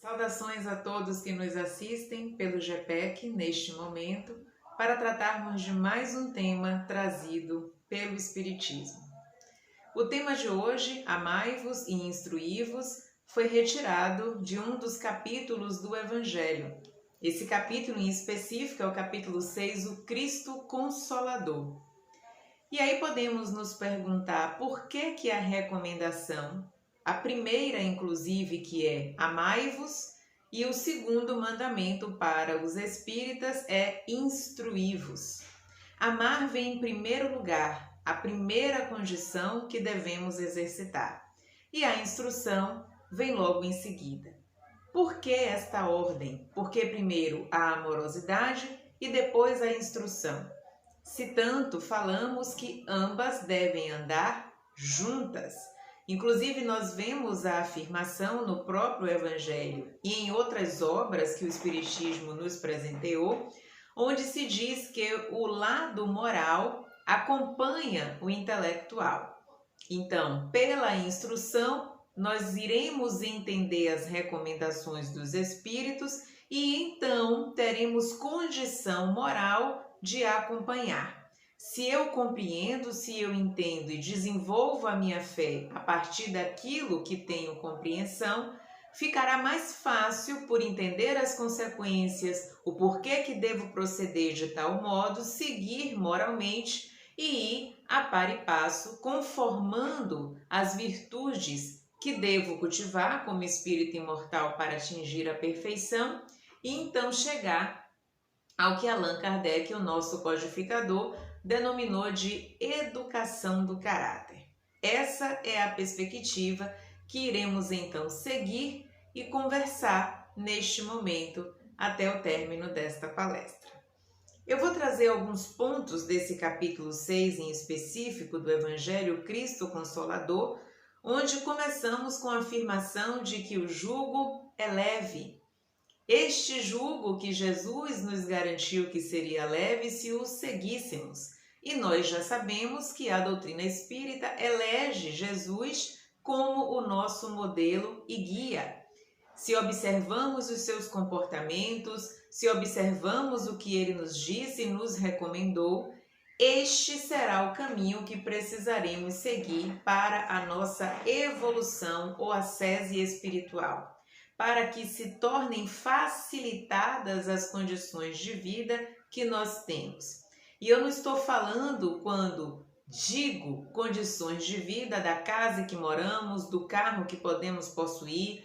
Saudações a todos que nos assistem pelo GPEC neste momento para tratarmos de mais um tema trazido pelo Espiritismo. O tema de hoje, Amai-vos e Instruí-vos, foi retirado de um dos capítulos do Evangelho. Esse capítulo em específico é o capítulo 6, o Cristo Consolador. E aí podemos nos perguntar por que a recomendação, a primeira inclusive, que é amai-vos, e o segundo mandamento para os espíritas é instruí-vos. Amar vem em primeiro lugar, a primeira condição que devemos exercitar, e a instrução vem logo em seguida. Por que esta ordem? Porque primeiro a amorosidade e depois a instrução. Se tanto falamos que ambas devem andar juntas. Inclusive, nós vemos a afirmação no próprio Evangelho e em outras obras que o Espiritismo nos presenteou, onde se diz que o lado moral acompanha o intelectual. Então, pela instrução, nós iremos entender as recomendações dos Espíritos e então teremos condição moral de acompanhar. Se eu compreendo, se eu entendo e desenvolvo a minha fé a partir daquilo que tenho compreensão, ficará mais fácil, por entender as consequências, o porquê que devo proceder de tal modo, seguir moralmente e ir a par e passo, conformando as virtudes que devo cultivar como espírito imortal para atingir a perfeição e então chegar ao que Allan Kardec, o nosso codificador, denominou de educação do caráter. Essa é a perspectiva que iremos então seguir e conversar neste momento até o término desta palestra. Eu vou trazer alguns pontos desse capítulo 6 em específico do Evangelho Cristo Consolador, onde começamos com a afirmação de que o jugo é leve. Este jugo que Jesus nos garantiu que seria leve se o seguíssemos. E nós já sabemos que a doutrina espírita elege Jesus como o nosso modelo e guia. Se observamos os seus comportamentos, se observamos o que ele nos disse e nos recomendou, este será o caminho que precisaremos seguir para a nossa evolução ou ascese espiritual, para que se tornem facilitadas as condições de vida que nós temos. E eu não estou falando, quando digo condições de vida, da casa que moramos, do carro que podemos possuir,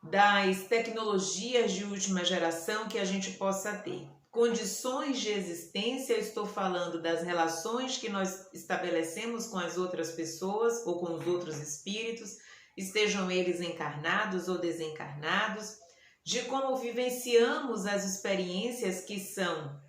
das tecnologias de última geração que a gente possa ter. Condições de existência, eu estou falando das relações que nós estabelecemos com as outras pessoas ou com os outros espíritos, estejam eles encarnados ou desencarnados, de como vivenciamos as experiências que são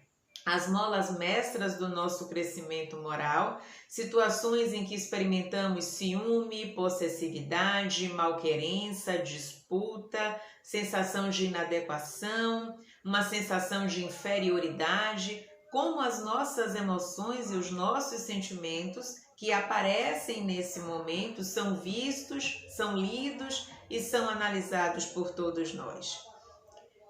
as molas mestras do nosso crescimento moral, situações em que experimentamos ciúme, possessividade, malquerença, disputa, sensação de inadequação, uma sensação de inferioridade, como as nossas emoções e os nossos sentimentos que aparecem nesse momento são vistos, são lidos e são analisados por todos nós.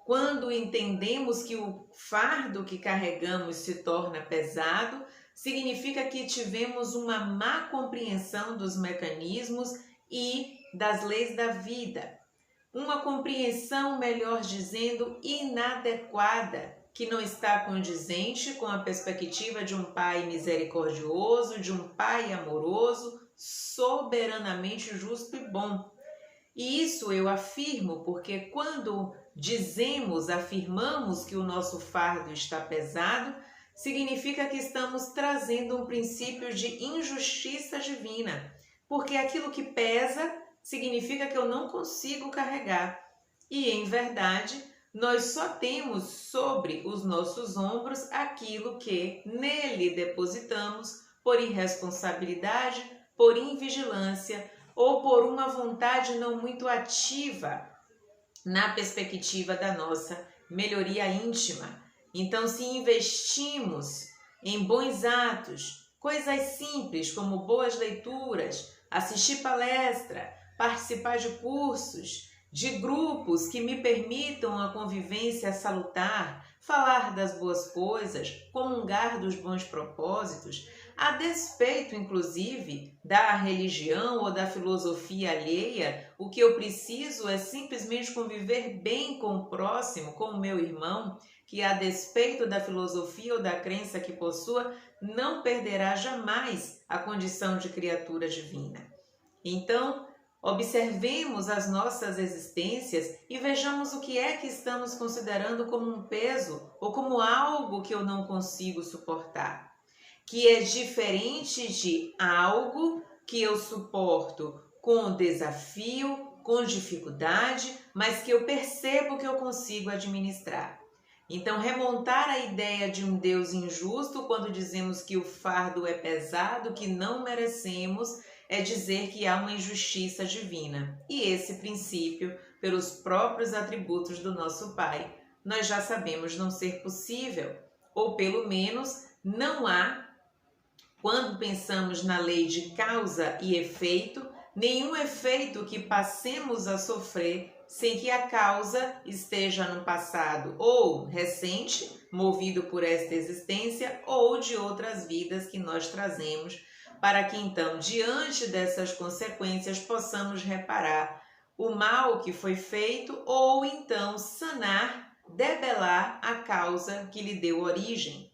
Quando entendemos que o fardo que carregamos se torna pesado, significa que tivemos uma má compreensão dos mecanismos e das leis da vida. Uma compreensão, melhor dizendo, inadequada, que não está condizente com a perspectiva de um Pai misericordioso, de um Pai amoroso, soberanamente justo e bom. E isso eu afirmo porque quando afirmamos que o nosso fardo está pesado, significa que estamos trazendo um princípio de injustiça divina, porque aquilo que pesa significa que eu não consigo carregar. E, em verdade, nós só temos sobre os nossos ombros aquilo que nele depositamos por irresponsabilidade, por invigilância ou por uma vontade não muito ativa na perspectiva da nossa melhoria íntima. Então, se investimos em bons atos, coisas simples como boas leituras, assistir palestra, participar de cursos, de grupos que me permitam a convivência salutar, falar das boas coisas, comungar dos bons propósitos, a despeito, inclusive, da religião ou da filosofia alheia. O que eu preciso é simplesmente conviver bem com o próximo, com o meu irmão, que, a despeito da filosofia ou da crença que possua, não perderá jamais a condição de criatura divina. Então, observemos as nossas existências e vejamos o que é que estamos considerando como um peso ou como algo que eu não consigo suportar, que é diferente de algo que eu suporto com desafio, com dificuldade, mas que eu percebo que eu consigo administrar. Então, remontar a ideia de um Deus injusto quando dizemos que o fardo é pesado, que não merecemos, é dizer que há uma injustiça divina. E esse princípio, pelos próprios atributos do nosso Pai, nós já sabemos não ser possível, ou pelo menos não há, quando pensamos na lei de causa e efeito, nenhum efeito que passemos a sofrer sem que a causa esteja no passado ou recente, movido por esta existência, ou de outras vidas que nós trazemos, para que então, diante dessas consequências, possamos reparar o mal que foi feito ou então sanar, debelar a causa que lhe deu origem.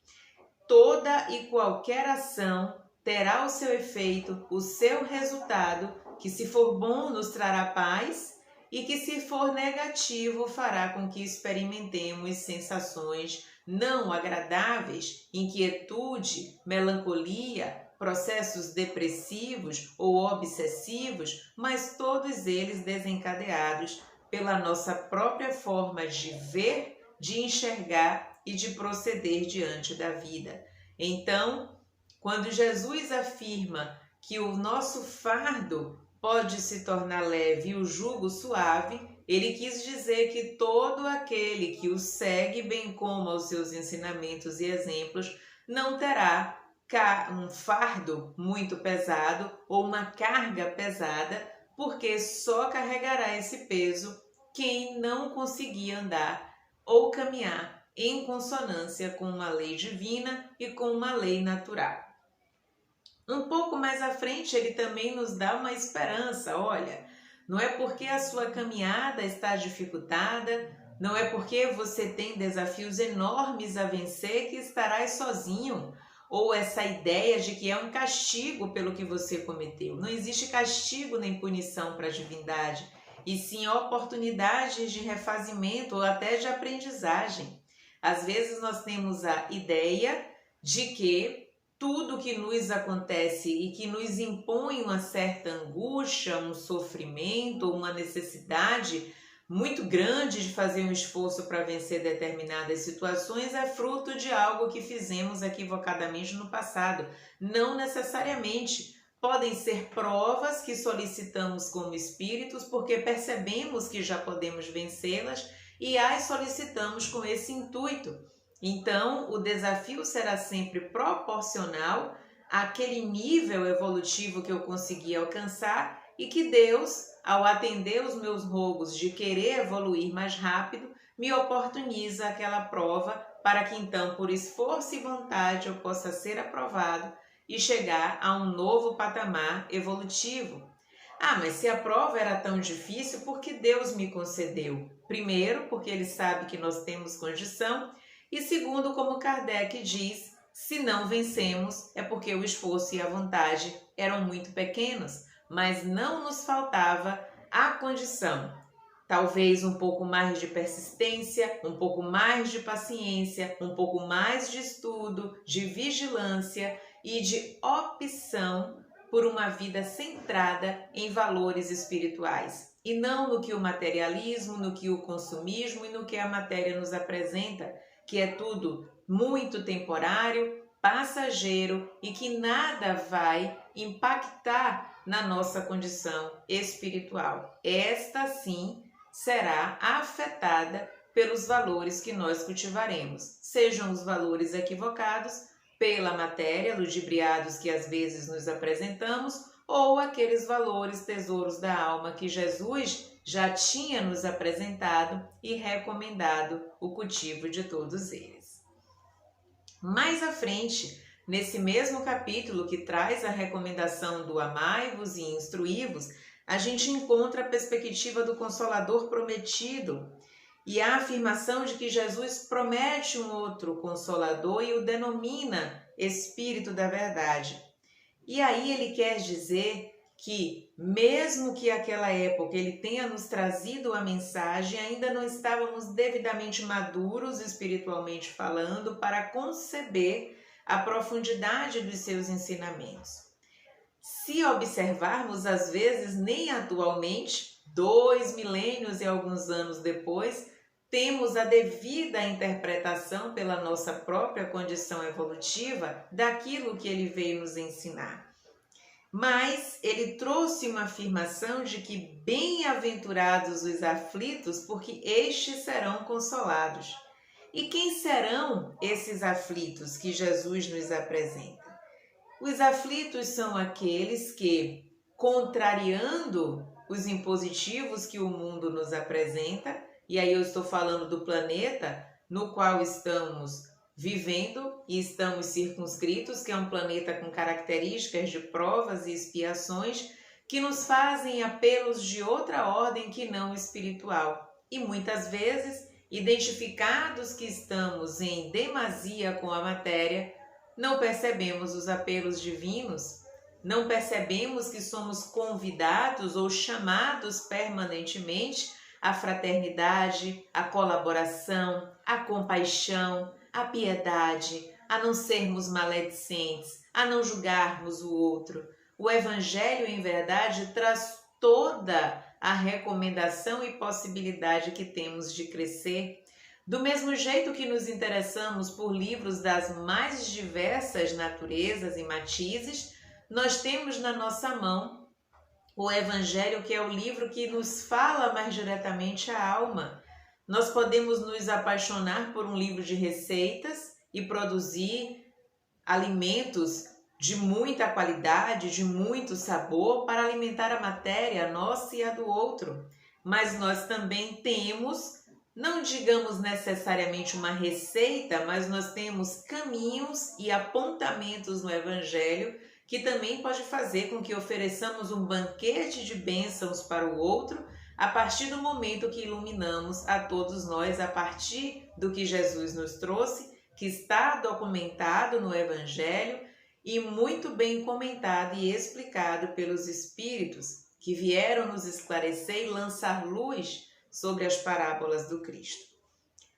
Toda e qualquer ação terá o seu efeito, o seu resultado, que se for bom nos trará paz e que se for negativo fará com que experimentemos sensações não agradáveis, inquietude, melancolia, processos depressivos ou obsessivos, mas todos eles desencadeados pela nossa própria forma de ver, de enxergar e de proceder diante da vida. Então, quando Jesus afirma que o nosso fardo pode se tornar leve e o jugo suave, ele quis dizer que todo aquele que o segue, bem como aos seus ensinamentos e exemplos, não terá um fardo muito pesado ou uma carga pesada, porque só carregará esse peso quem não conseguir andar ou caminhar em consonância com uma lei divina e com uma lei natural. Um pouco mais à frente, ele também nos dá uma esperança. Olha, não é porque a sua caminhada está dificultada, não é porque você tem desafios enormes a vencer que estarás sozinho, ou essa ideia de que é um castigo pelo que você cometeu. Não existe castigo nem punição para a divindade, e sim oportunidades de refazimento ou até de aprendizagem. Às vezes nós temos a ideia de que tudo que nos acontece e que nos impõe uma certa angústia, um sofrimento, uma necessidade muito grande de fazer um esforço para vencer determinadas situações é fruto de algo que fizemos equivocadamente no passado. Não necessariamente. Podem ser provas que solicitamos como espíritos porque percebemos que já podemos vencê-las e as solicitamos com esse intuito. Então, o desafio será sempre proporcional àquele nível evolutivo que eu consegui alcançar e que Deus, ao atender os meus rogos de querer evoluir mais rápido, me oportuniza aquela prova para que então, por esforço e vontade, eu possa ser aprovado e chegar a um novo patamar evolutivo. Ah, mas se a prova era tão difícil, por que Deus me concedeu? Primeiro, porque Ele sabe que nós temos condição. E segundo, como Kardec diz, se não vencemos é porque o esforço e a vontade eram muito pequenos, mas não nos faltava a condição. Talvez um pouco mais de persistência, um pouco mais de paciência, um pouco mais de estudo, de vigilância e de opção por uma vida centrada em valores espirituais. E não no que o materialismo, no que o consumismo e no que a matéria nos apresenta, que é tudo muito temporário, passageiro e que nada vai impactar na nossa condição espiritual. Esta, sim, será afetada pelos valores que nós cultivaremos, sejam os valores equivocados pela matéria, ludibriados que às vezes nos apresentamos, ou aqueles valores, tesouros da alma que Jesus já tinha nos apresentado e recomendado o cultivo de todos eles. Mais à frente, nesse mesmo capítulo que traz a recomendação do amai-vos e instruí-vos, a gente encontra a perspectiva do Consolador prometido e a afirmação de que Jesus promete um outro Consolador e o denomina Espírito da Verdade. E aí ele quer dizer que, mesmo que aquela época ele tenha nos trazido a mensagem, ainda não estávamos devidamente maduros espiritualmente falando para conceber a profundidade dos seus ensinamentos. Se observarmos, às vezes, nem atualmente, 2 milênios e alguns anos depois, temos a devida interpretação pela nossa própria condição evolutiva daquilo que ele veio nos ensinar. Mas ele trouxe uma afirmação de que bem-aventurados os aflitos, porque estes serão consolados. E quem serão esses aflitos que Jesus nos apresenta? Os aflitos são aqueles que, contrariando os impositivos que o mundo nos apresenta, e aí eu estou falando do planeta no qual estamos vivendo e estamos circunscritos, que é um planeta com características de provas e expiações que nos fazem apelos de outra ordem que não espiritual. E muitas vezes, identificados que estamos em demasia com a matéria, não percebemos os apelos divinos, não percebemos que somos convidados ou chamados permanentemente à fraternidade, à colaboração, à compaixão, à piedade, a não sermos maledicentes, a não julgarmos o outro. O Evangelho, em verdade, traz toda a recomendação e possibilidade que temos de crescer. Do mesmo jeito que nos interessamos por livros das mais diversas naturezas e matizes, nós temos na nossa mão o Evangelho, que é o livro que nos fala mais diretamente à alma. Nós podemos nos apaixonar por um livro de receitas e produzir alimentos de muita qualidade, de muito sabor, para alimentar a matéria, a nossa e a do outro. Mas nós também temos, não digamos necessariamente uma receita, mas nós temos caminhos e apontamentos no Evangelho que também pode fazer com que ofereçamos um banquete de bênçãos para o outro a partir do momento que iluminamos a todos nós a partir do que Jesus nos trouxe, que está documentado no Evangelho e muito bem comentado e explicado pelos Espíritos que vieram nos esclarecer e lançar luz sobre as parábolas do Cristo.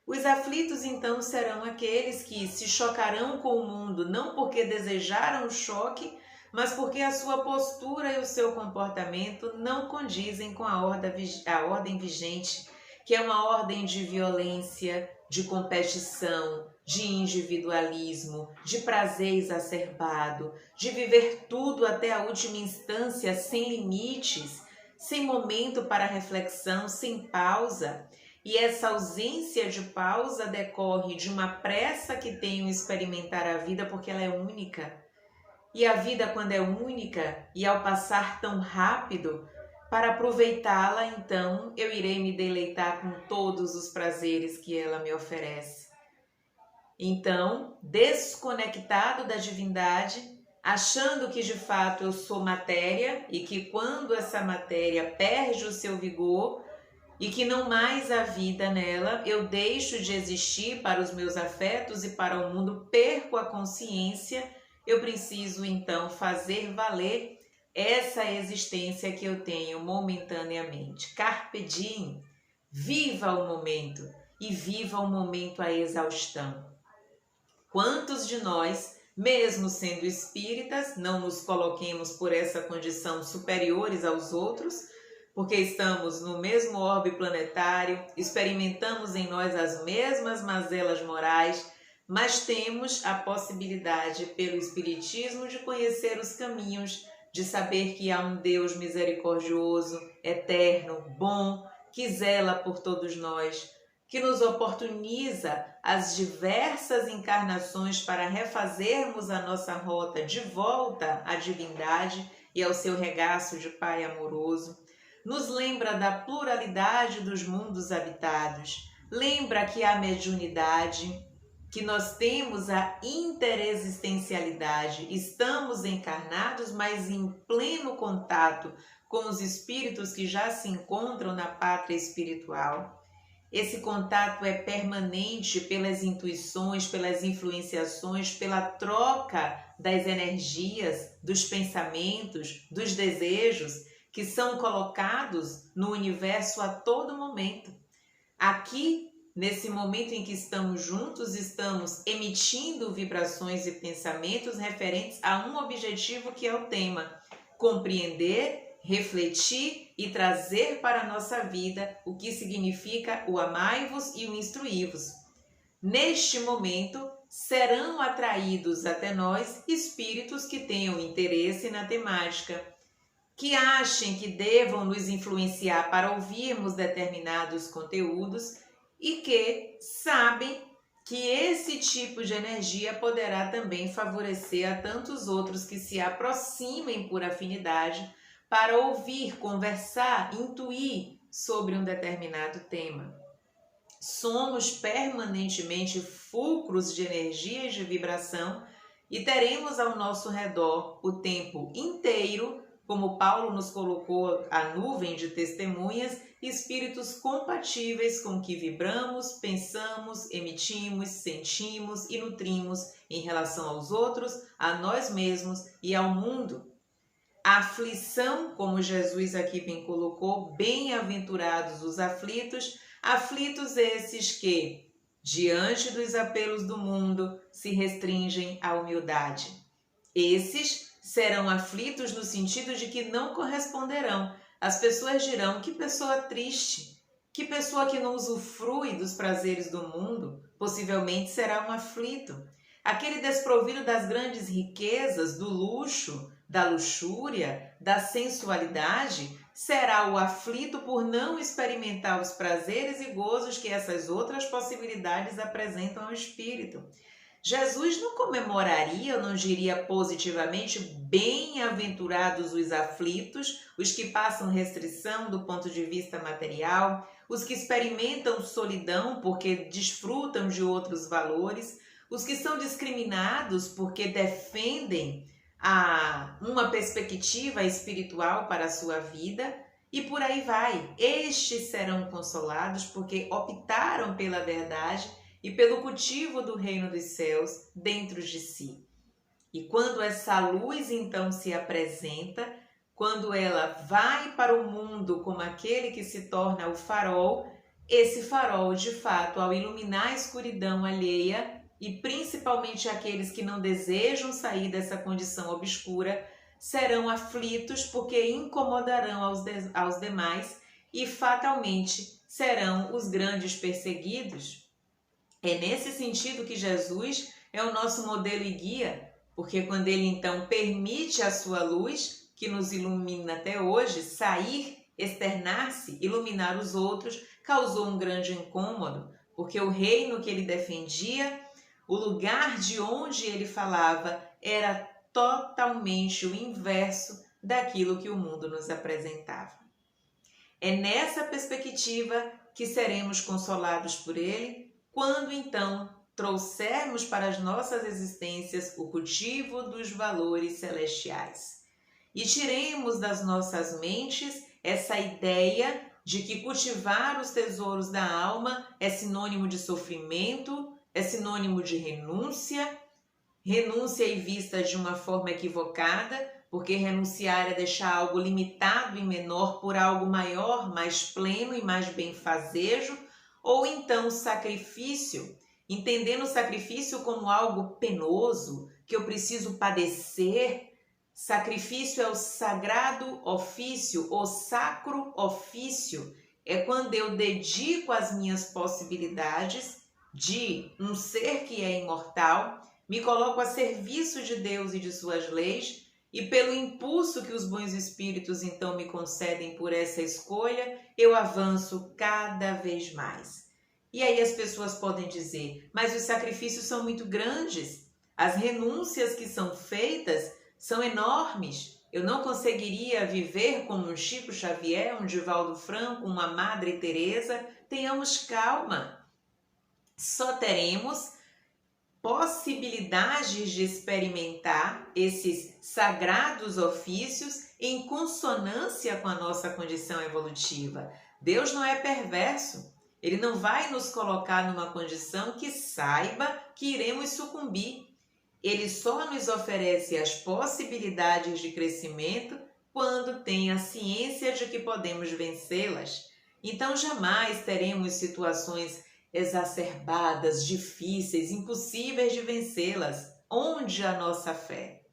Os aflitos, então, serão aqueles que se chocarão com o mundo, não porque desejaram o choque, mas porque a sua postura e o seu comportamento não condizem com a ordem vigente, que é uma ordem de violência, de competição, de individualismo, de prazer exacerbado, de viver tudo até a última instância sem limites, sem momento para reflexão, sem pausa. E essa ausência de pausa decorre de uma pressa que tenho em experimentar a vida porque ela é única. E a vida, quando é única e ao passar tão rápido, para aproveitá-la, então, eu irei me deleitar com todos os prazeres que ela me oferece. Então, desconectado da divindade, achando que de fato eu sou matéria e que quando essa matéria perde o seu vigor e que não mais há vida nela, eu deixo de existir para os meus afetos e para o mundo, perco a consciência. Eu preciso, então, fazer valer essa existência que eu tenho momentaneamente. Carpe diem, viva o momento e viva o momento à exaustão. Quantos de nós, mesmo sendo espíritas, não nos coloquemos por essa condição superiores aos outros, porque estamos no mesmo orbe planetário, experimentamos em nós as mesmas mazelas morais, mas temos a possibilidade, pelo Espiritismo, de conhecer os caminhos, de saber que há um Deus misericordioso, eterno, bom, que zela por todos nós, que nos oportuniza as diversas encarnações para refazermos a nossa rota de volta à divindade e ao seu regaço de Pai amoroso. nos lembra da pluralidade dos mundos habitados, lembra que a mediunidade, que nós temos a interexistencialidade, estamos encarnados, mas em pleno contato com os espíritos que já se encontram na pátria espiritual. Esse contato é permanente pelas intuições, pelas influenciações, pela troca das energias, dos pensamentos, dos desejos que são colocados no universo a todo momento. Aqui, nesse momento em que estamos juntos, estamos emitindo vibrações e pensamentos referentes a um objetivo que é o tema: compreender, refletir e trazer para a nossa vida o que significa o amai-vos e o instruí-vos. Neste momento, serão atraídos até nós espíritos que tenham interesse na temática, que achem que devam nos influenciar para ouvirmos determinados conteúdos e que sabem que esse tipo de energia poderá também favorecer a tantos outros que se aproximem por afinidade para ouvir, conversar, intuir sobre um determinado tema. Somos permanentemente fulcros de energia e de vibração e teremos ao nosso redor o tempo inteiro, como Paulo nos colocou, a nuvem de testemunhas, espíritos compatíveis com que vibramos, pensamos, emitimos, sentimos e nutrimos em relação aos outros, a nós mesmos e ao mundo. A aflição, como Jesus aqui bem colocou, bem-aventurados os aflitos, aflitos esses que, diante dos apelos do mundo, se restringem à humildade. Esses serão aflitos no sentido de que não corresponderão. As pessoas dirão: que pessoa triste, que pessoa que não usufrui dos prazeres do mundo, possivelmente será um aflito. Aquele desprovido das grandes riquezas, do luxo, da luxúria, da sensualidade, será o aflito por não experimentar os prazeres e gozos que essas outras possibilidades apresentam ao espírito. Jesus não comemoraria, ou não diria positivamente: bem-aventurados os aflitos, os que passam restrição do ponto de vista material, os que experimentam solidão porque desfrutam de outros valores, os que são discriminados porque defendem uma perspectiva espiritual para a sua vida, e por aí vai. Estes serão consolados porque optaram pela verdade e pelo cultivo do reino dos céus dentro de si. E quando essa luz então se apresenta, quando ela vai para o mundo como aquele que se torna o farol, esse farol, de fato, ao iluminar a escuridão alheia, e principalmente aqueles que não desejam sair dessa condição obscura, serão aflitos porque incomodarão aos demais e fatalmente serão os grandes perseguidos. É nesse sentido que Jesus é o nosso modelo e guia, porque quando ele então permite a sua luz, que nos ilumina até hoje, sair, externar-se, iluminar os outros, causou um grande incômodo, porque o reino que ele defendia, o lugar de onde ele falava, era totalmente o inverso daquilo que o mundo nos apresentava. É nessa perspectiva que seremos consolados por ele, quando então trouxermos para as nossas existências o cultivo dos valores celestiais. E tiremos das nossas mentes essa ideia de que cultivar os tesouros da alma é sinônimo de sofrimento, é sinônimo de renúncia e vista de uma forma equivocada, porque renunciar é deixar algo limitado e menor por algo maior, mais pleno e mais benfazejo, ou então sacrifício, entendendo o sacrifício como algo penoso, que eu preciso padecer. Sacrifício é o sagrado ofício, o sacro ofício, é quando eu dedico as minhas possibilidades de um ser que é imortal, me coloco a serviço de Deus e de suas leis, e pelo impulso que os bons espíritos então me concedem por essa escolha, eu avanço cada vez mais. E aí as pessoas podem dizer: mas os sacrifícios são muito grandes, as renúncias que são feitas são enormes, Eu não conseguiria viver como um Chico Xavier, um Divaldo Franco, uma Madre Teresa. Tenhamos calma. Só teremos possibilidades de experimentar esses sagrados ofícios em consonância com a nossa condição evolutiva. Deus não é perverso. Ele não vai nos colocar numa condição que saiba que iremos sucumbir. Ele só nos oferece as possibilidades de crescimento quando tem a ciência de que podemos vencê-las. Então jamais teremos situações exacerbadas, difíceis, impossíveis de vencê-las. Onde a nossa fé?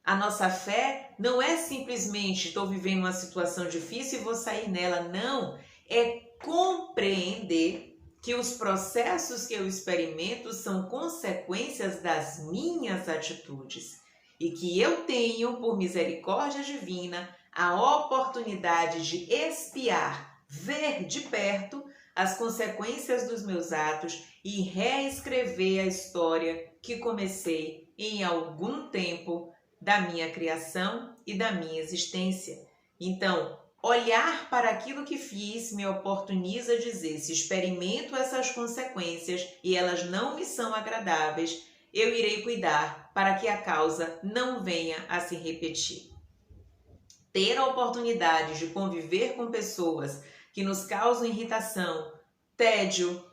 A nossa fé não é simplesmente estou vivendo uma situação difícil e vou sair nela. Não, é compreender que os processos que eu experimento são consequências das minhas atitudes e que eu tenho, por misericórdia divina, a oportunidade de espiar, ver de perto as consequências dos meus atos e reescrever a história que comecei em algum tempo da minha criação e da minha existência. Então, olhar para aquilo que fiz me oportuniza dizer, se experimento essas consequências e elas não me são agradáveis, eu irei cuidar para que a causa não venha a se repetir. Ter a oportunidade de conviver com pessoas que nos causam irritação, tédio,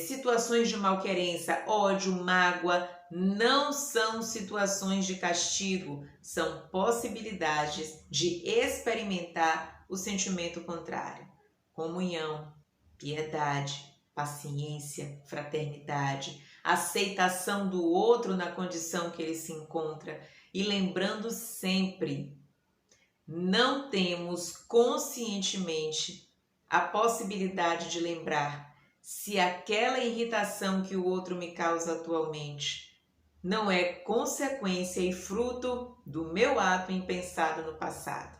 situações de malquerença, ódio, mágoa, não são situações de castigo, são possibilidades de experimentar o sentimento contrário. Comunhão, piedade, paciência, fraternidade, aceitação do outro na condição que ele se encontra e lembrando sempre, não temos conscientemente a possibilidade de lembrar se aquela irritação que o outro me causa atualmente não é consequência e fruto do meu ato impensado no passado.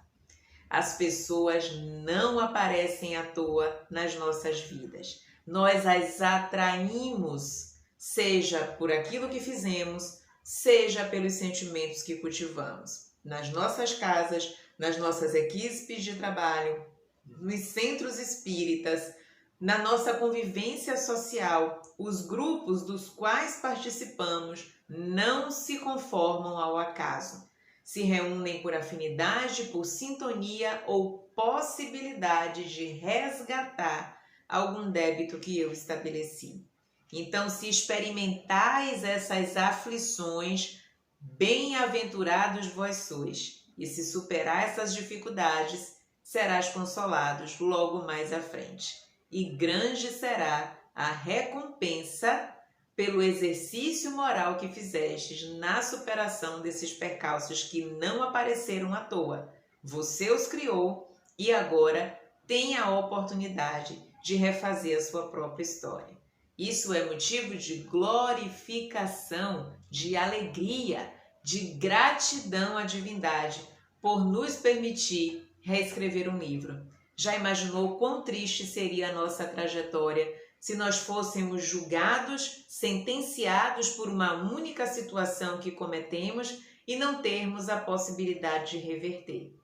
As pessoas não aparecem à toa nas nossas vidas. Nós as atraímos, seja por aquilo que fizemos, seja pelos sentimentos que cultivamos. Nas nossas casas, nas nossas equipes de trabalho, nos centros espíritas, na nossa convivência social, os grupos dos quais participamos não se conformam ao acaso. Se reúnem por afinidade, por sintonia ou possibilidade de resgatar algum débito que eu estabeleci. Então, se experimentais essas aflições, bem-aventurados vós sois. E se superar essas dificuldades, serás consolados logo mais à frente. E grande será a recompensa pelo exercício moral que fizestes na superação desses percalços que não apareceram à toa. Você os criou e agora tem a oportunidade de refazer a sua própria história. Isso é motivo de glorificação, de alegria, de gratidão à divindade por nos permitir reescrever um livro. Já imaginou quão triste seria a nossa trajetória se nós fôssemos julgados, sentenciados por uma única situação que cometemos e não termos a possibilidade de reverter?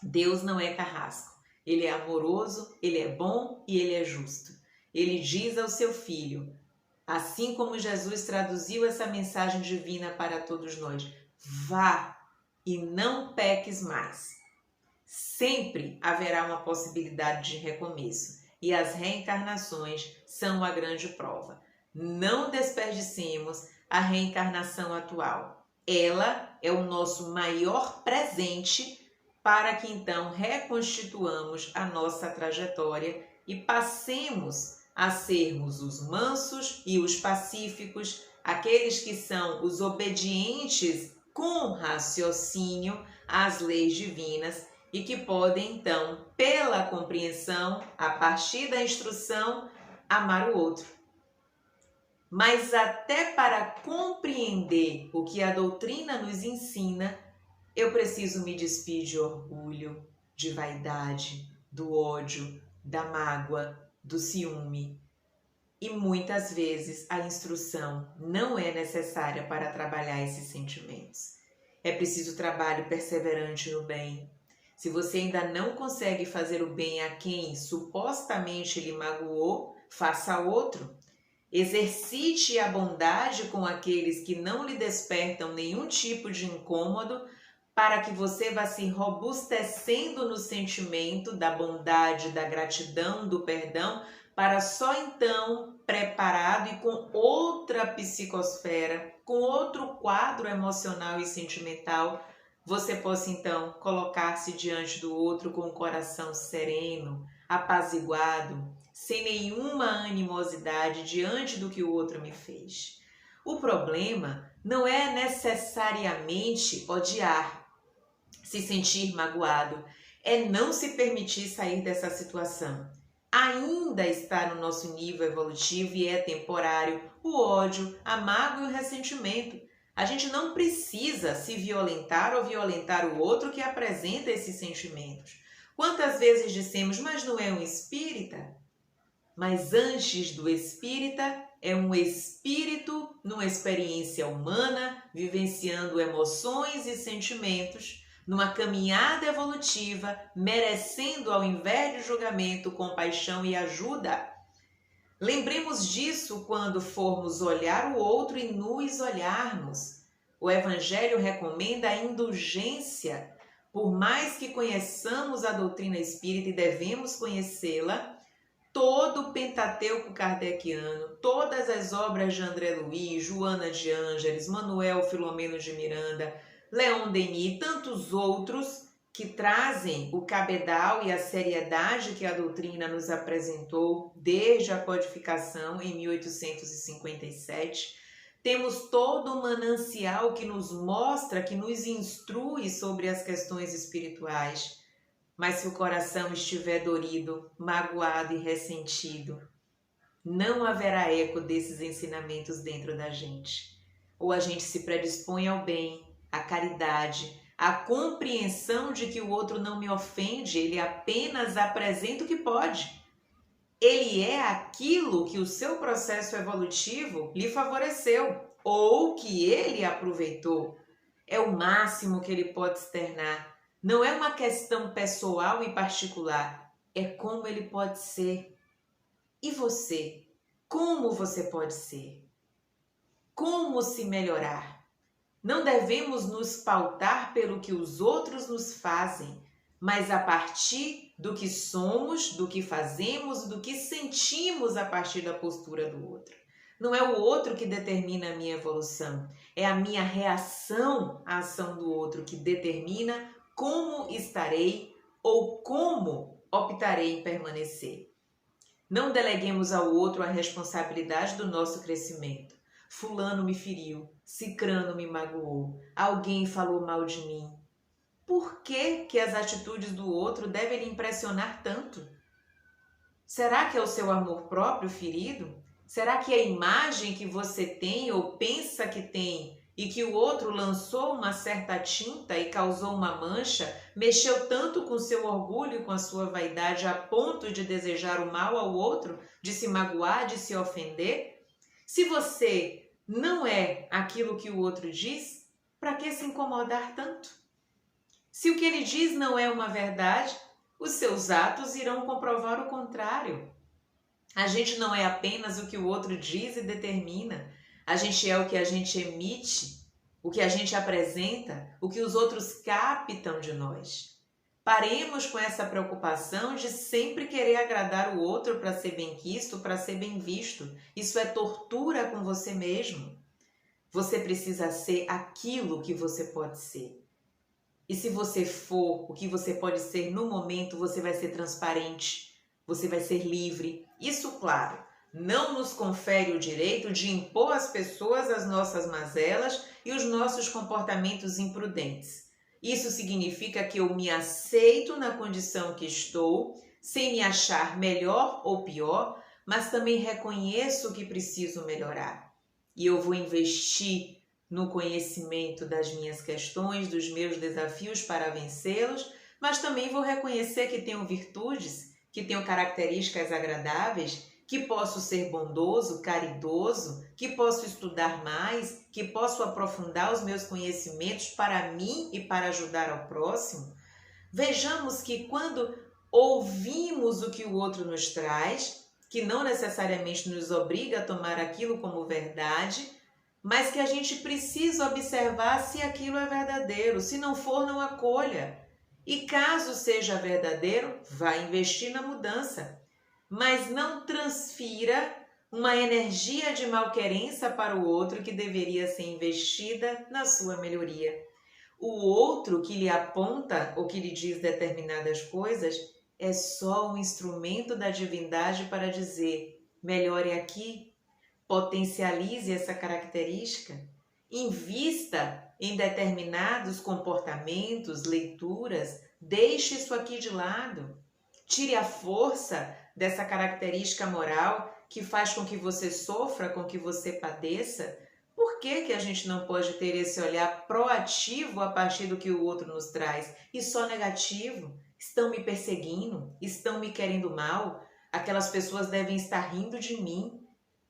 Deus não é carrasco. Ele é amoroso, ele é bom e ele é justo. Ele diz ao seu Filho, assim como Jesus traduziu essa mensagem divina para todos nós, vá e não peques mais. Sempre haverá uma possibilidade de recomeço e as reencarnações são a grande prova. Não desperdicemos a reencarnação atual. Ela é o nosso maior presente para que então reconstituamos a nossa trajetória e passemos a sermos os mansos e os pacíficos, aqueles que são os obedientes com raciocínio às leis divinas e que podem, então, pela compreensão, a partir da instrução, amar o outro. Mas até para compreender o que a doutrina nos ensina, eu preciso me despir de orgulho, de vaidade, do ódio, da mágoa, do ciúme. E muitas vezes a instrução não é necessária para trabalhar esses sentimentos. É preciso trabalho perseverante no bem. Se você ainda não consegue fazer o bem a quem supostamente lhe magoou, faça a outro. Exercite a bondade com aqueles que não lhe despertam nenhum tipo de incômodo, para que você vá se robustecendo no sentimento da bondade, da gratidão, do perdão, para só então, preparado e com outra psicosfera, com outro quadro emocional e sentimental, você possa então colocar-se diante do outro com o coração sereno, apaziguado, sem nenhuma animosidade diante do que o outro me fez. O problema não é necessariamente odiar, se sentir magoado, é não se permitir sair dessa situação. Ainda está no nosso nível evolutivo e é temporário o ódio, a mágoa e o ressentimento. A gente não precisa se violentar ou violentar o outro que apresenta esses sentimentos. Quantas vezes dissemos, mas não é um espírita? Mas antes do espírita, é um espírito numa experiência humana, vivenciando emoções e sentimentos, numa caminhada evolutiva, merecendo, ao invés de julgamento, compaixão e ajuda. Lembremos disso quando formos olhar o outro e nos olharmos. O Evangelho recomenda a indulgência. Por mais que conheçamos a doutrina espírita e devemos conhecê-la, todo o Pentateuco kardeciano, todas as obras de André Luiz, Joana de Ângeles, Manuel Filomeno de Miranda, Leon Denis e tantos outros que trazem o cabedal e a seriedade que a doutrina nos apresentou desde a codificação em 1857, temos todo um manancial que nos mostra, que nos instrui sobre as questões espirituais. Mas se o coração estiver dorido, magoado e ressentido, não haverá eco desses ensinamentos dentro da gente. Ou a gente se predispõe ao bem, à caridade, à compreensão de que o outro não me ofende, ele apenas apresenta o que pode. Ele é aquilo que o seu processo evolutivo lhe favoreceu ou que ele aproveitou. É o máximo que ele pode externar. Não é uma questão pessoal e particular, é como ele pode ser. E você? Como você pode ser? Como se melhorar? Não devemos nos pautar pelo que os outros nos fazem, mas a partir do que somos, do que fazemos, do que sentimos a partir da postura do outro. Não é o outro que determina a minha evolução, é a minha reação à ação do outro que determina como estarei ou como optarei em permanecer. Não deleguemos ao outro a responsabilidade do nosso crescimento. Fulano me feriu, cicrano me magoou, alguém falou mal de mim. Por que as atitudes do outro devem lhe impressionar tanto? Será que é o seu amor próprio ferido? Será que a imagem que você tem ou pensa que tem e que o outro lançou uma certa tinta e causou uma mancha, mexeu tanto com seu orgulho e com a sua vaidade a ponto de desejar o mal ao outro, de se magoar, de se ofender? Se você não é aquilo que o outro diz, para que se incomodar tanto? Se o que ele diz não é uma verdade, os seus atos irão comprovar o contrário. A gente não é apenas o que o outro diz e determina. A gente é o que a gente emite, o que a gente apresenta, o que os outros captam de nós. Paremos com essa preocupação de sempre querer agradar o outro para ser benquisto, para ser bem visto. Isso é tortura com você mesmo. Você precisa ser aquilo que você pode ser. E se você for o que você pode ser no momento, você vai ser transparente, você vai ser livre. Isso, claro, não nos confere o direito de impor às pessoas as nossas mazelas e os nossos comportamentos imprudentes. Isso significa que eu me aceito na condição que estou, sem me achar melhor ou pior, mas também reconheço que preciso melhorar. E eu vou investir no conhecimento das minhas questões, dos meus desafios para vencê-los, mas também vou reconhecer que tenho virtudes, que tenho características agradáveis, que posso ser bondoso, caridoso, que posso estudar mais, que posso aprofundar os meus conhecimentos para mim e para ajudar ao próximo. Vejamos que quando ouvimos o que o outro nos traz, que não necessariamente nos obriga a tomar aquilo como verdade, mas que a gente precisa observar se aquilo é verdadeiro. Se não for, não acolha. E caso seja verdadeiro, vá investir na mudança. Mas não transfira uma energia de malquerença para o outro que deveria ser investida na sua melhoria. O outro que lhe aponta ou que lhe diz determinadas coisas é só um instrumento da divindade para dizer: melhore aqui, potencialize essa característica, invista em determinados comportamentos, leituras, deixe isso aqui de lado, tire a força dessa característica moral que faz com que você sofra, com que você padeça. Por que a gente não pode ter esse olhar proativo a partir do que o outro nos traz e só negativo? Estão me perseguindo? Estão me querendo mal? Aquelas pessoas devem estar rindo de mim.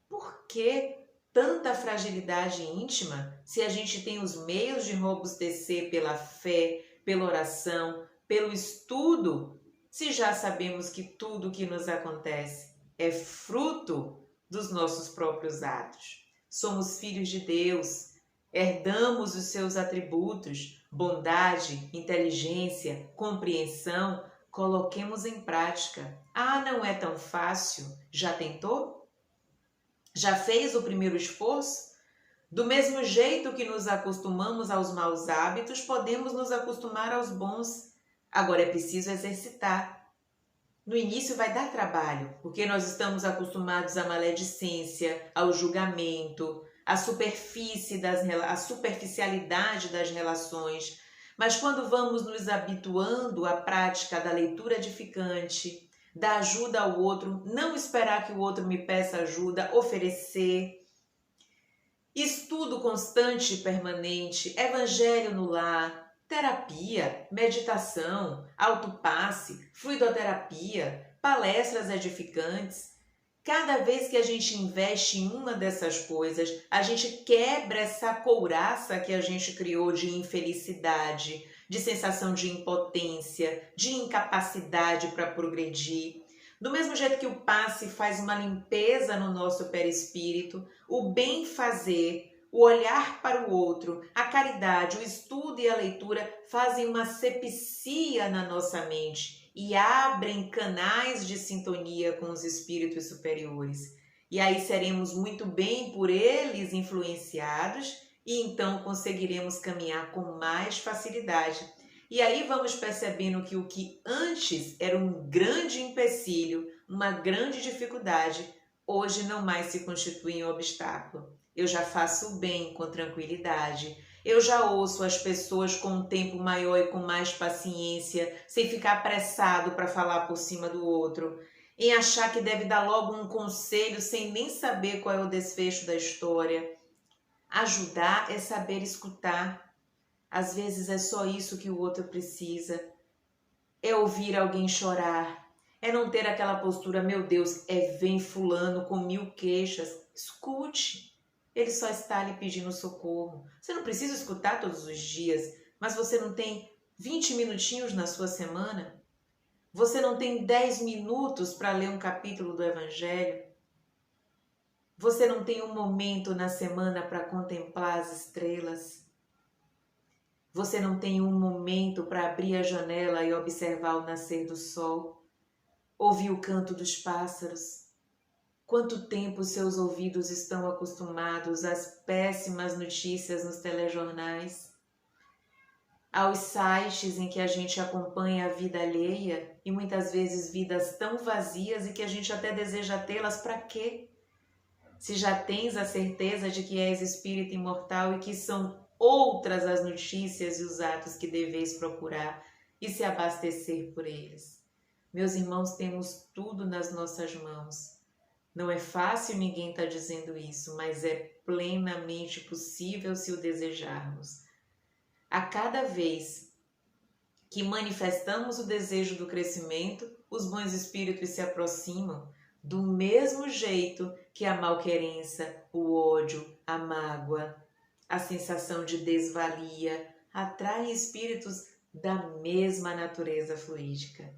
Por que tanta fragilidade íntima se a gente tem os meios de robustecer pela fé, pela oração, pelo estudo, se já sabemos que tudo o que nos acontece é fruto dos nossos próprios atos? Somos filhos de Deus, herdamos os seus atributos, bondade, inteligência, compreensão, coloquemos em prática. Ah, não é tão fácil. Já tentou? Já fez o primeiro esforço? Do mesmo jeito que nos acostumamos aos maus hábitos, podemos nos acostumar aos bons. Agora é preciso exercitar. No início vai dar trabalho, porque nós estamos acostumados à maledicência, ao julgamento, à superficialidade das relações. Mas quando vamos nos habituando à prática da leitura edificante, da ajuda ao outro, não esperar que o outro me peça ajuda, oferecer, estudo constante e permanente, evangelho no lar, terapia, meditação, autopasse, fluidoterapia, palestras edificantes. Cada vez que a gente investe em uma dessas coisas, a gente quebra essa couraça que a gente criou de infelicidade, de sensação de impotência, de incapacidade para progredir. Do mesmo jeito que o passe faz uma limpeza no nosso perispírito, o bem fazer, o olhar para o outro, a caridade, o estudo e a leitura fazem uma sepsia na nossa mente e abrem canais de sintonia com os espíritos superiores. E aí seremos muito bem por eles influenciados e então conseguiremos caminhar com mais facilidade. E aí vamos percebendo que o que antes era um grande empecilho, uma grande dificuldade, hoje não mais se constitui um obstáculo. Eu já faço o bem com tranquilidade. Eu já ouço as pessoas com um tempo maior e com mais paciência, sem ficar apressado para falar por cima do outro, em achar que deve dar logo um conselho sem nem saber qual é o desfecho da história. Ajudar é saber escutar. Às vezes é só isso que o outro precisa. É ouvir alguém chorar. É não ter aquela postura, meu Deus, vem fulano com 1000 queixas. Escute. Ele só está lhe pedindo socorro. Você não precisa escutar todos os dias, mas você não tem 20 minutinhos na sua semana? Você não tem 10 minutos para ler um capítulo do Evangelho? Você não tem um momento na semana para contemplar as estrelas? Você não tem um momento para abrir a janela e observar o nascer do sol? Ouvir o canto dos pássaros? Quanto tempo seus ouvidos estão acostumados às péssimas notícias nos telejornais? Aos sites em que a gente acompanha a vida alheia e muitas vezes vidas tão vazias e que a gente até deseja tê-las para quê? Se já tens a certeza de que és espírito imortal e que são outras as notícias e os atos que deveis procurar e se abastecer por eles. Meus irmãos, temos tudo nas nossas mãos. Não é fácil, ninguém está dizendo isso, mas é plenamente possível se o desejarmos. A cada vez que manifestamos o desejo do crescimento, os bons espíritos se aproximam, do mesmo jeito que a malquerença, o ódio, a mágoa, a sensação de desvalia atrai espíritos da mesma natureza fluídica.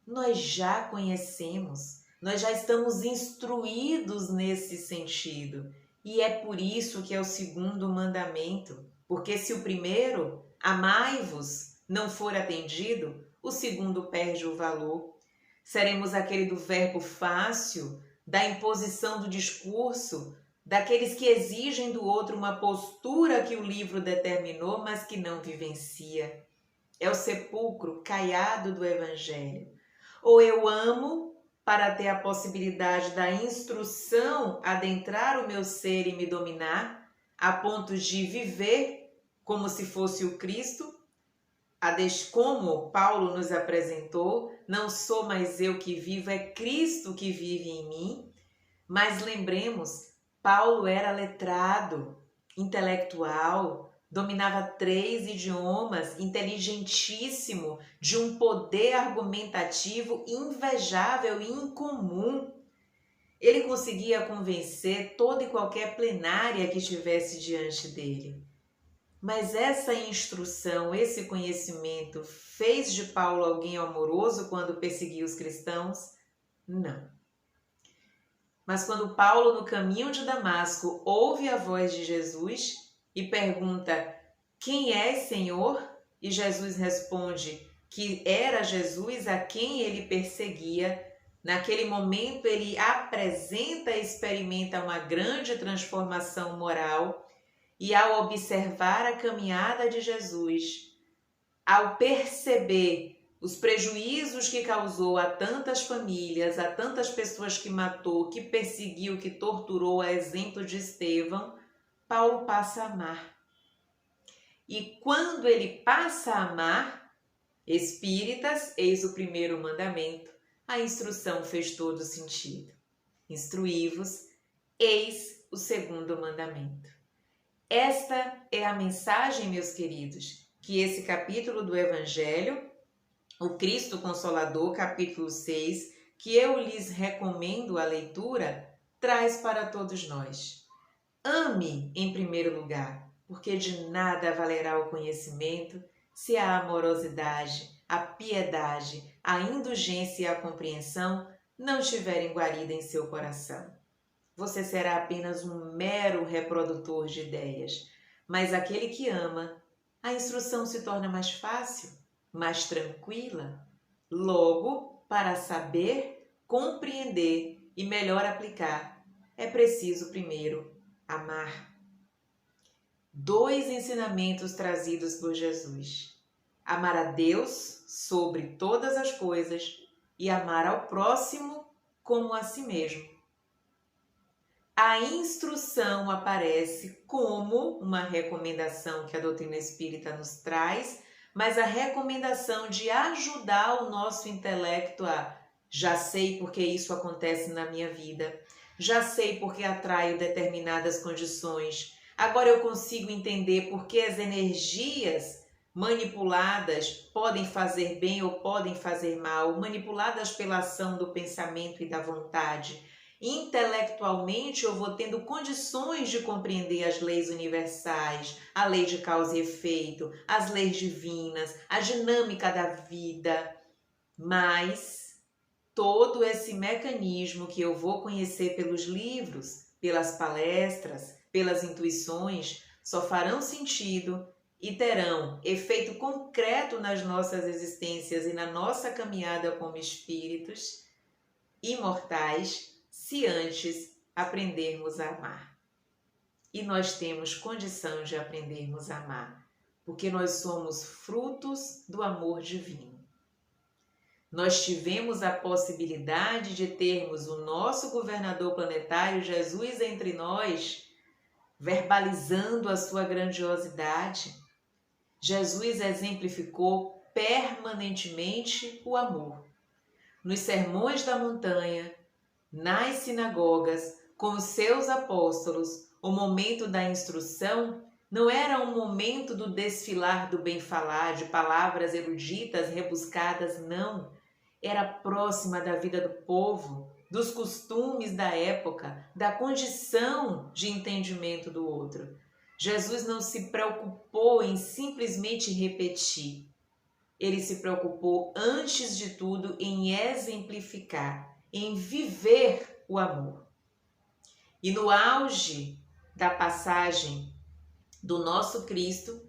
Nós já conhecemos, nós já estamos instruídos nesse sentido. E é por isso que é o segundo mandamento. Porque se o primeiro, amai-vos, não for atendido, o segundo perde o valor. Seremos aquele do verbo fácil, da imposição do discurso, daqueles que exigem do outro uma postura que o livro determinou, mas que não vivencia. É o sepulcro caiado do Evangelho. Ou eu amo para ter a possibilidade da instrução adentrar o meu ser e me dominar, a ponto de viver como se fosse o Cristo, como Paulo nos apresentou, não sou mais eu que vivo, é Cristo que vive em mim. Mas lembremos, Paulo era letrado, intelectual, dominava 3 idiomas, inteligentíssimo, de um poder argumentativo invejável e incomum. Ele conseguia convencer toda e qualquer plenária que estivesse diante dele. Mas essa instrução, esse conhecimento, fez de Paulo alguém amoroso quando perseguia os cristãos? Não. Mas quando Paulo, no caminho de Damasco, ouve a voz de Jesus e pergunta: quem és, Senhor? E Jesus responde que era Jesus a quem ele perseguia. Naquele momento ele apresenta e experimenta uma grande transformação moral. E ao observar a caminhada de Jesus, ao perceber os prejuízos que causou a tantas famílias, a tantas pessoas que matou, que perseguiu, que torturou, a exemplo de Estevão, Paulo passa a amar. E quando ele passa a amar, espíritas, eis o primeiro mandamento, a instrução fez todo sentido. Instruí-vos, eis o segundo mandamento. Esta é a mensagem, meus queridos, que esse capítulo do Evangelho, o Cristo Consolador, capítulo 6, que eu lhes recomendo a leitura, traz para todos nós. Ame em primeiro lugar, porque de nada valerá o conhecimento se a amorosidade, a piedade, a indulgência e a compreensão não estiverem guaridas em seu coração. Você será apenas um mero reprodutor de ideias, mas aquele que ama, a instrução se torna mais fácil, mais tranquila. Logo, para saber, compreender e melhor aplicar, é preciso primeiro amar. 2 ensinamentos trazidos por Jesus: amar a Deus sobre todas as coisas e amar ao próximo como a si mesmo. A instrução aparece como uma recomendação que a doutrina espírita nos traz, mas a recomendação de ajudar o nosso intelecto a já sei porque isso acontece na minha vida, já sei porque atraio determinadas condições, agora eu consigo entender porque as energias manipuladas podem fazer bem ou podem fazer mal, manipuladas pela ação do pensamento e da vontade. Intelectualmente eu vou tendo condições de compreender as leis universais, a lei de causa e efeito, as leis divinas, a dinâmica da vida. Mas todo esse mecanismo que eu vou conhecer pelos livros, pelas palestras, pelas intuições, só farão sentido e terão efeito concreto nas nossas existências e na nossa caminhada como espíritos imortais, se antes aprendermos a amar. E nós temos condição de aprendermos a amar, porque nós somos frutos do amor divino. Nós tivemos a possibilidade de termos o nosso governador planetário, Jesus, entre nós, verbalizando a sua grandiosidade. Jesus exemplificou permanentemente o amor. Nos sermões da montanha, nas sinagogas, com os seus apóstolos, o momento da instrução não era um momento do desfilar do bem-falar, de palavras eruditas, rebuscadas, não. Era próxima da vida do povo, dos costumes da época, da condição de entendimento do outro. Jesus não se preocupou em simplesmente repetir. Ele se preocupou, antes de tudo, em exemplificar, em viver o amor. E no auge da passagem do nosso Cristo,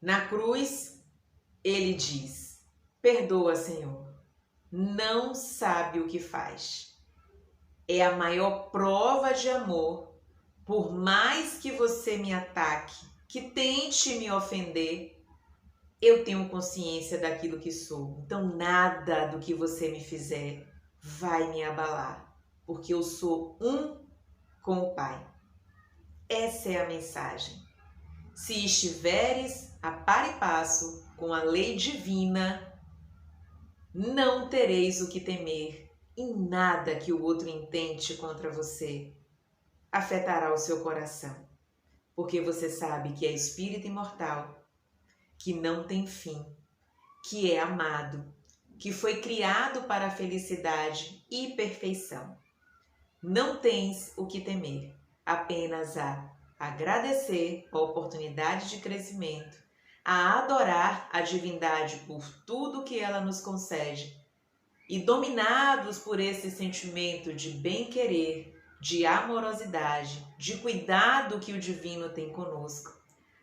na cruz, ele diz: perdoa, Senhor, não sabe o que faz. É a maior prova de amor. Por mais que você me ataque, que tente me ofender, eu tenho consciência daquilo que sou. Então nada do que você me fizer vai me abalar, porque eu sou um com o Pai. Essa é a mensagem. Se estiveres a par e passo com a lei divina, não tereis o que temer, e nada que o outro intente contra você afetará o seu coração, porque você sabe que é espírito imortal, que não tem fim, que é amado, que foi criado para a felicidade e perfeição. Não tens o que temer, apenas a agradecer a oportunidade de crescimento, a adorar a divindade por tudo que ela nos concede, e dominados por esse sentimento de bem-querer, de amorosidade, de cuidado que o divino tem conosco,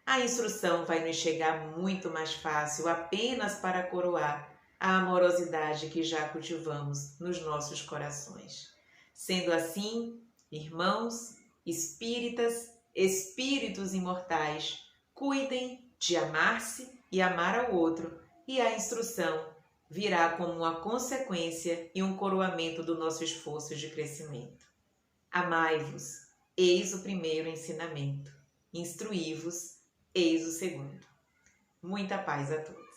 a instrução vai nos chegar muito mais fácil apenas para coroar a amorosidade que já cultivamos nos nossos corações. Sendo assim, irmãos, espíritas, espíritos imortais, cuidem de amar-se e amar ao outro, e a instrução virá como uma consequência e um coroamento do nosso esforço de crescimento. Amai-vos, eis o primeiro ensinamento. Instruí-vos, eis o segundo. Muita paz a todos.